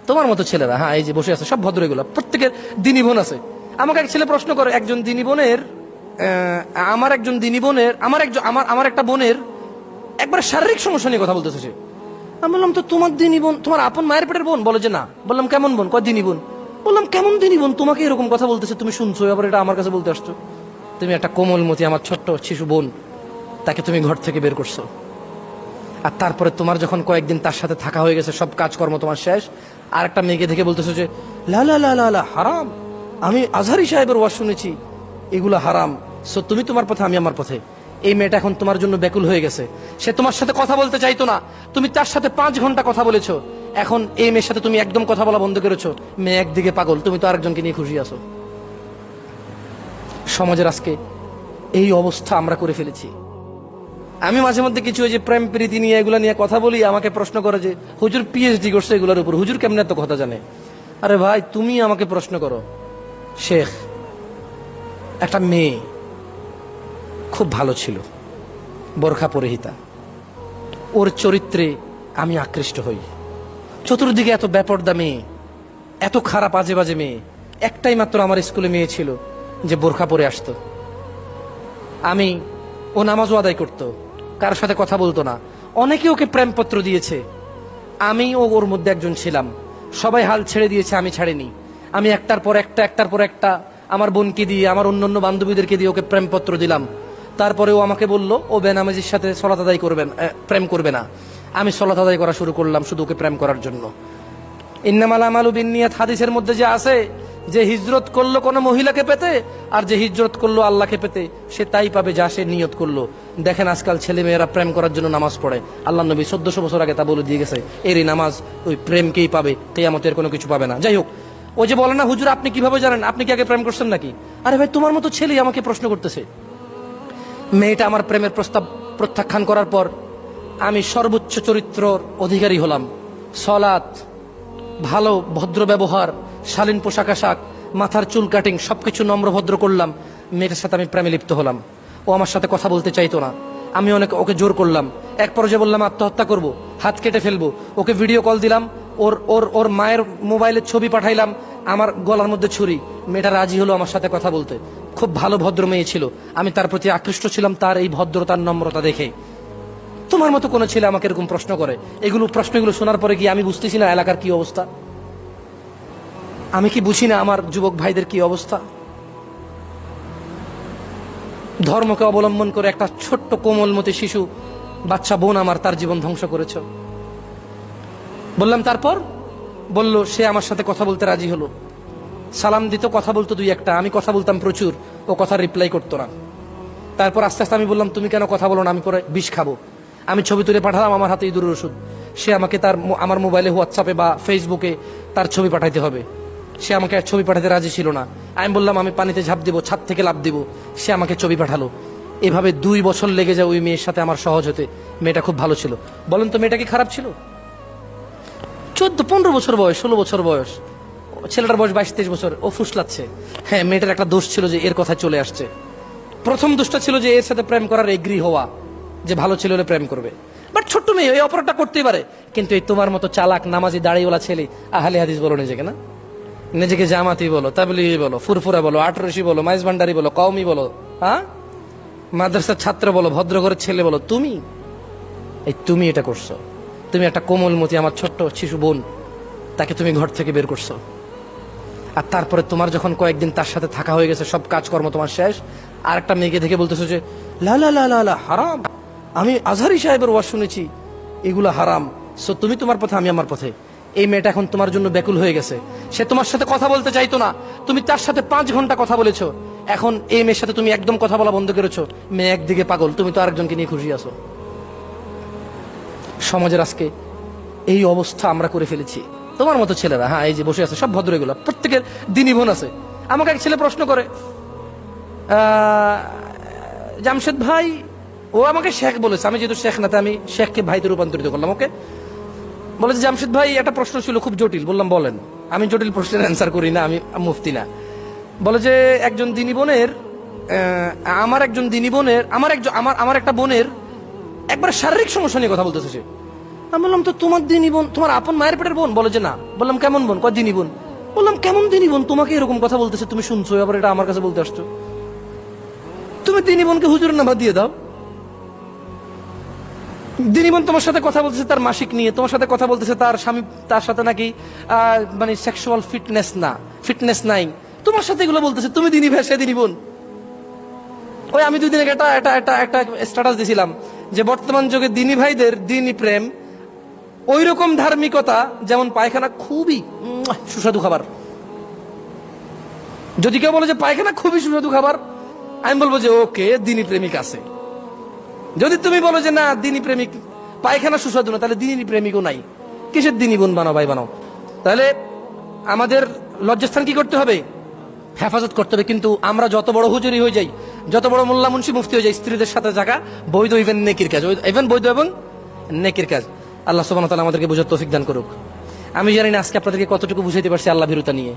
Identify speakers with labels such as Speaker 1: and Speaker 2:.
Speaker 1: তোমার মতো ছেলেরা, হ্যাঁ এই যে বসে আছে সব ভদ্র, এগুলো প্রত্যেকের দিনী বোন আছে। আমাকে এক ছেলে প্রশ্ন করে, একজন দিনী বোনের আমার একজন দিনী বোনের আমার একটা বোনের একবার শারীরিক সমস্যা নিয়ে কথা বলতেছে সে। আমি বললাম তো তোমার দিনী বোন তোমার আপন মায়ের পেটের বোন? বলে যে না। বললাম কেমন বোন? কয় দিনী বোন। বললাম কেমন দিনী বোন? তোমাকে এরকম কথা বলতেছে, তুমি শুনছো, আবার এটা আমার কাছে বলতে আসছো? তুমি একটা কোমলমতি আমার ছোট্ট শিশু বোন, তাকে তুমি ঘর থেকে বের করছো, আর তারপরে তোমার যখন কয়েকদিন তার সাথে থাকা হয়ে গেছে, সব কাজকর্ম তোমার শেষ, আর একটা মেয়েকে দেখে বলতেছো যে লা লা লা লা লা হারাম, আমি আজহারি সাহেবের ওয়াজ শুনেছি, এগুলো হারাম, সো তুমি তোমার পথে আমি আমার পথে। এই মেয়েটা এখন তোমার জন্য ব্যাকুল হয়ে গেছে, সে তোমার সাথে কথা বলতে চাইতো না, তুমি তার সাথে 5 ঘন্টা কথা বলেছো, এখন এই মেয়ের সাথে তুমি একদম কথা বলা বন্ধ করেছো, মেয়ে একদিকে পাগল, তুমি তো আরেকজনকে নিয়ে খুশি আছো। সমাজের আজকে এই অবস্থা আমরা করে ফেলেছি। আমি মাঝে মধ্যে কিছু ওই যে প্রেম প্রীতি নিয়ে এগুলা নিয়ে কথা বলি, আমাকে প্রশ্ন করে যে হুজুর পিএইচডি করছে এগুলোর উপর, হুজুর কেমনে এত কথা জানে? আরে ভাই, তুমি আমাকে প্রশ্ন করো। শেখ, একটা মেয়ে খুব ভালো ছিল, বোরখা পরিহিতা, ওর চরিত্রে আমি আকৃষ্ট হই। চতুর্দিকে এত বেপরদা মেয়ে, এত খারাপ আজে বাজে মেয়ে, একটাই মাত্র আমার স্কুলে মেয়ে ছিল যে বোরখা পরে আসতো। ও নামাজও আদায় করতো, কারোর সাথে কথা বলতো না, অনেকে ওকে প্রেমপত্র দিয়েছে, আমিও ওর মধ্যে একজন ছিলাম। সবাই হাল ছেড়ে দিয়েছে, আমি ছাড়িনি। আমি একটার পর একটা আমার বোনকে দিয়ে, আমার অন্যান্য বান্ধবীদেরকে দিয়ে ওকে প্রেমপত্র দিলাম। তারপরে ও আমাকে বলল ও বেনামাজির সাথে সলাত আদায় করবেন, প্রেম করবে না। আমি সলাত আদায় করা শুরু করলাম শুধু ওকে প্রেম করার জন্য। ইন্নামাল আমালু বিন্নিয়াত হাদিসের মধ্যে যে আছে, যে হিজরত করলো কোনো মহিলাকে পেতে, আর যে হিজরত করলো আল্লাহকে পেতে, সে তাই পাবে যা সে নিয়ত করলো। দেখেন আজকাল ছেলে মেয়েরা প্রেম করার জন্য নামাজ পড়ে, আল্লাহ নবী 1400 বছর আগে তা বলে দিয়ে গেছে, এরই নামাজ ওই প্রেমকেই পাবে, কিয়ামতের কোনো কিছু পাবে না। যাই হোক, ওই যে বলে না হুজুর আপনি কিভাবে জানেন, আপনি কি আগে প্রেম করছেন নাকি? আরে ভাই, তোমার মতো ছেলেই আমাকে প্রশ্ন করতেছে। মেয়েটা আমার প্রেমের প্রস্তাব প্রত্যাখ্যান করার পর আমি সর্বোচ্চ চরিত্রর অধিকারী হলাম। সলাত, ভালো ভদ্র ব্যবহার, শালীন পোশাক আশাক, মাথার চুল কাটিং, সবকিছু নম্র ভদ্র করলাম। মেয়েটার সাথে আমি প্রেমে লিপ্ত হলাম। ও আমার সাথে কথা বলতে চাইতো না, আমি ওকে জোর করলাম। এক পর্যায়ে বললাম আত্মহত্যা করব, হাত কেটে ফেলবো। ওকে ভিডিও কল দিলাম, ওর ওর ওর মায়ের মোবাইলের ছবি পাঠাইলাম, আমার গলার মধ্যে ছুরি। মেয়েটা রাজি হলো আমার সাথে কথা বলতে। খুব ভালো ভদ্র মেয়ে ছিল, আমি তার প্রতি আকৃষ্ট ছিলাম তার এই ভদ্রতার নম্রতা দেখে। তোমার মতো কোনো ছেলে আমাকে এরকম প্রশ্ন করে, প্রশ্নগুলো শোনার পরে কি আমি বুঝতেছি না এলাকার কি অবস্থা? আমি কি বুঝি না আমার যুবক ভাইদের কি অবস্থা? ধর্মকে অবলম্বন করে একটা ছোট্ট কোমলমতি শিশু বাচ্চা বোন আমার, তার জীবন ধ্বংস করেছ। বললাম, তারপর বলল সে আমার সাথে কথা বলতে রাজি হলো, সালাম দিত, কথা বলতো 2-1টা, আমি কথা বলতাম প্রচুর, ও কথা রিপ্লাই করতো না। তারপর আস্তে আস্তে আমি বললাম তুমি কেন কথা বলো না, আমি পরে বিষ খাবো। আমি ছবি তুলে পাঠালাম, আমার হাতে ইঁদুরের ওষুধ। সে আমাকে আমার মোবাইলে হোয়াটসঅ্যাপে বা ফেসবুকে তার ছবি পাঠাইতে হবে। সে আমাকে ছবি পাঠাতে রাজি ছিল না। আমি বললাম আমি পানিতে ঝাঁপ দিব, ছাদ থেকে লাফ দিব। সে আমাকে ছবি পাঠালো। এভাবে 2 বছর লেগে যায় ওই মেয়ের সাথে আমার সহজ হতে। মেয়েটা খুব ভালো ছিল। বলেন তো মেয়েটা কি খারাপ ছিল? 14-15 বছর বয়স, 16 বছর বয়স, ছেলেটার বয়স 22-23 বছর। ও ফুসলাচ্ছে। হ্যাঁ, মেয়েটার একটা দোষ ছিল যে এর কথা চলে আসছে। প্রথম দোষটা ছিল যে এর সাথে প্রেম করার এগ্রি হওয়া, যে ভালো ছেলে হলে প্রেম করবে। বাট ছোট্ট মেয়ে, এই অপরাধটা করতেই পারে। কিন্তু এই তোমার মতো চালাক নামাজি দাড়িওয়ালা ছেলে, আহলে হাদিস বলো নিজেকে, না নিজেকে জামাতি বলো, তাবলিগি বলো, ফুরফুরা বলো, আটরশি বলো, মাইজ ভান্ডারি বলো, কওমি বলো, হ্যাঁ মাদ্রাসার ছাত্র বলো, ভদ্র ঘরের ছেলে বলো, তুমি এটা করছো। তুমি একটা কোমলমতি আমার ছোট্ট শিশু বোন, তাকে তুমি ঘর থেকে বের করছো, আর তারপরে তোমার যখন কয়েকদিন তার সাথে থাকা হয়ে গেছে, সব কাজকর্ম তোমার শেষ, আর একটা মেয়েকে দেখে বলতেছো যে লা লা লা লা লা হারাম, আমি আজহারি সাহেবের ওয়াজ শুনেছি, এগুলো হারাম, সো তুমি তোমার পথে আমি আমার পথে। এই মেয়েটা এখন তোমার জন্য ব্যাকুল হয়ে গেছে, সে তোমার সাথে কথা বলতে চাইতো না, তুমি তার সাথে 5 ঘন্টা কথা বলেছো, এখন এই মেয়ের সাথে তুমি একদম কথা বলা বন্ধ করেছো, মেয়ে একদিকে পাগল, তুমি তো আরেকজনকে নিয়ে খুশি আছো। সমাজের আজকে এই অবস্থা আমরা করে ফেলেছি। তোমার মতো ছেলেরা, হ্যাঁ এই যে বসে আছে সব ভদ্র, এগুলো প্রত্যেকের দিনী বোন আছে। আমাকে এক ছেলে প্রশ্ন করে, জামশেদ ভাই, ও আমাকে শেখ বলেছে, আমি যেহেতু শেখ না তাই আমি শেখকে ভাইতে রূপান্তরিত করলাম। ওকে বলে যে জামশেদ ভাই একটা প্রশ্ন ছিল খুব জটিল। বললাম বলেন। আমি জটিল প্রশ্নের অ্যান্সার করি না, আমি মুফতি না। বলে যে একজন দিনী বোনের আমার একটা বোনের একবার শারীরিক সমস্যা নিয়ে কথা বলতেছে সে। আমি বললাম তো তোমার দিনী বোন, তোমার আপন মায়ের পেটের বোন? বলে যে না। বললাম কেমন বোন? কয় দিনী বোন। বললাম কেমন দিনী বোন? তোমাকে এরকম কথা বলতেছে, তুমি শুনছো, আবার এটা আমার কাছে বলতে আসছো। তুমি দিনী বোনকে হুজুরের নাম্বার দিয়ে দাও। দিনী বোন তোমার সাথে কথা বলতেছে তার মাসিক নিয়ে, তোমার সাথে কথা বলতেছে তার স্বামী, তার সাথে নাকি মানে সেক্সুয়াল ফিটনেস নাই, তোমার সাথে এগুলো বলতেছে, তুমি দিনী ভাই, সে দিনী বোন। ওই আমি 2 দিন আগে একটা স্ট্যাটাস দিছিলাম যে বর্তমান যুগে দিনী ভাইদের দিনী প্রেম ওই রকম ধার্মিকতা যেমন পায়খানা খুবই সুস্বাদু খাবার। যদি কেউ বলে যে পায়খানা খুবই সুস্বাদু খাবার, আমি বলবো যে ওকে, দিনী প্রেমিক আছে। যদি তুমি বলো যে না দিনী প্রেমিক পায়খানা সুস্বাদু না, তাহলে দিনী প্রেমিকও নাই। কিসের দিনী বোন বানাও, ভাই বানাও। তাহলে আমাদের লজ্জাস্থান কি করতে হবে? হেফাজত করতে হবে। কিন্তু আমরা যত বড় হুজুরি হয়ে যাই, যত বড় মোল্লা মুন্সি মুফতি হয়ে যাই, স্ত্রীদের সাথে থাকা বৈধ, ইভেন নেকির কাজ, ইভেন বৈধ এবং নেকির কাজ। আল্লাহ সুবহানাহু ওয়া তাআলা আমাদেরকে বুঝার তৌফিক দান করুক। আমি জানি না আজকে আপনাদেরকে কতটুকু বুঝাইতে পারছি আল্লাহ ভীরুতা নিয়ে।